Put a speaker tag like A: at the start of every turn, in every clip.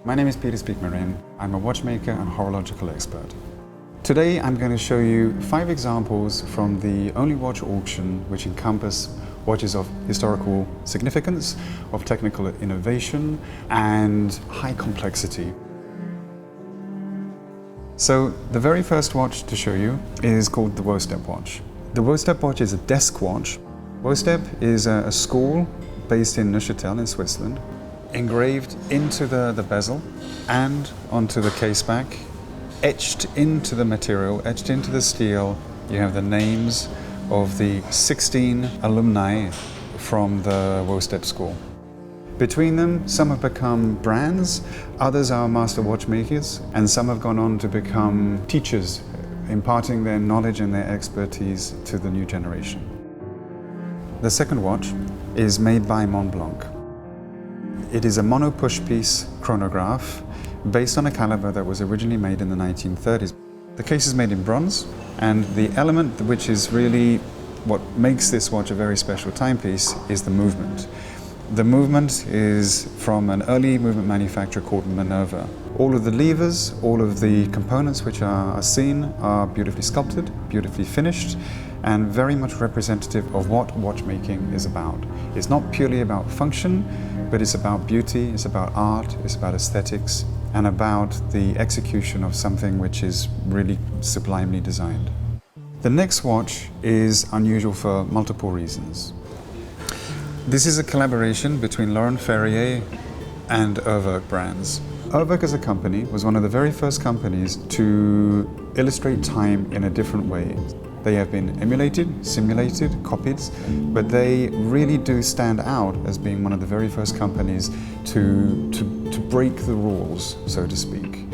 A: My name is Peter Speake-Marin. I'm a watchmaker and horological expert. Today I'm going to show you 5 examples from the only watch auction which encompass watches of historical significance, of technical innovation and high complexity. So the very first watch to show you is called the WOSTEP watch. The WOSTEP watch is a desk watch. WOSTEP is a school based in Neuchâtel in Switzerland, engraved into the bezel and onto the caseback, etched into the material, etched into the steel. You have the names of the 16 alumni from the WOSTEP school. Between them, some have become brands, others are master watchmakers, and some have gone on to become teachers, imparting their knowledge and their expertise to the new generation. The second watch is made by Montblanc. It is a mono push piece chronograph based on a caliber that was originally made in the 1930s. The case is made in bronze, and the element which is really what makes this watch a very special timepiece is the movement. The movement is from an early movement manufacturer called Minerva. All of the levers, all of the components which are seen are beautifully sculpted, beautifully finished, and very much representative of what watchmaking is about. It's not purely about function, but it's about beauty, it's about art, it's about aesthetics, and about the execution of something which is really sublimely designed. The next watch is unusual for multiple reasons. This is a collaboration between Laurent, Ferrier and URWERK brands. URWERK as a company was one of the very first companies to illustrate time in a different way. They have been emulated, simulated, copied, but they really do stand out as being one of the very first companies to break the rules, so to speak.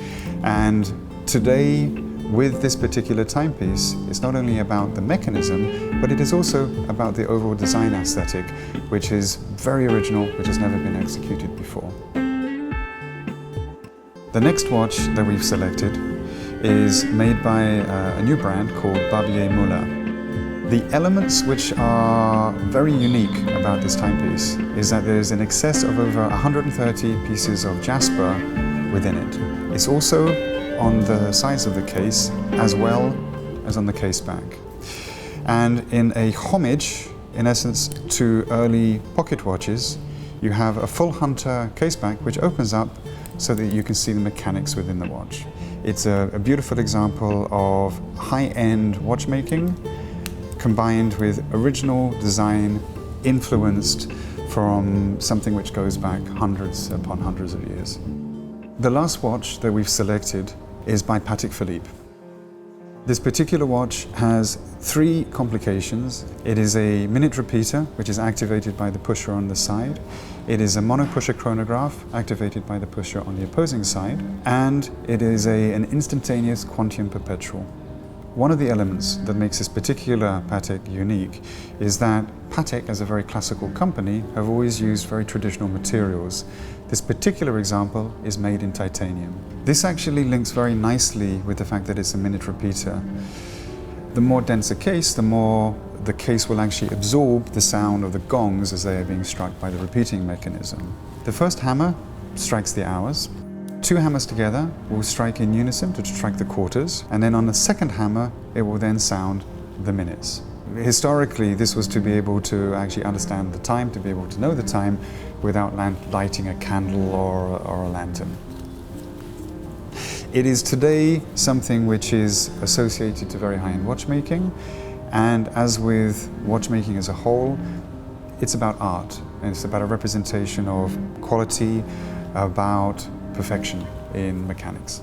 A: And today, with this particular timepiece, it's not only about the mechanism, but it is also about the overall design aesthetic, which is very original, which has never been executed before. The next watch that we've selected is made by a new brand called Barbier Mueller. The elements which are very unique about this timepiece is that there's in excess of over 130 pieces of jasper within it. It's also on the sides of the case as well as on the case back. And in a homage, in essence, to early pocket watches, you have a full hunter case back which opens up so that you can see the mechanics within the watch. It's a beautiful example of high-end watchmaking combined with original design influenced from something which goes back hundreds upon hundreds of years. The last watch that we've selected is by Patek Philippe. This particular watch has 3 complications. It is a minute repeater, which is activated by the pusher on the side. It is a mono-pusher chronograph, activated by the pusher on the opposing side. And it is an instantaneous quantum perpetual. One of the elements that makes this particular Patek unique is that Patek, as a very classical company, have always used very traditional materials. This particular example is made in titanium. This actually links very nicely with the fact that it's a minute repeater. The more dense a case, the more the case will actually absorb the sound of the gongs as they are being struck by the repeating mechanism. The first hammer strikes the hours. 2 hammers together will strike in unison to strike the quarters, and then on the second hammer it will then sound the minutes. Historically, this was to be able to actually understand the time, to be able to know the time without lighting a candle or a lantern. It is today something which is associated to very high-end watchmaking, and as with watchmaking as a whole, it's about art, and it's about a representation of quality, about perfection in mechanics.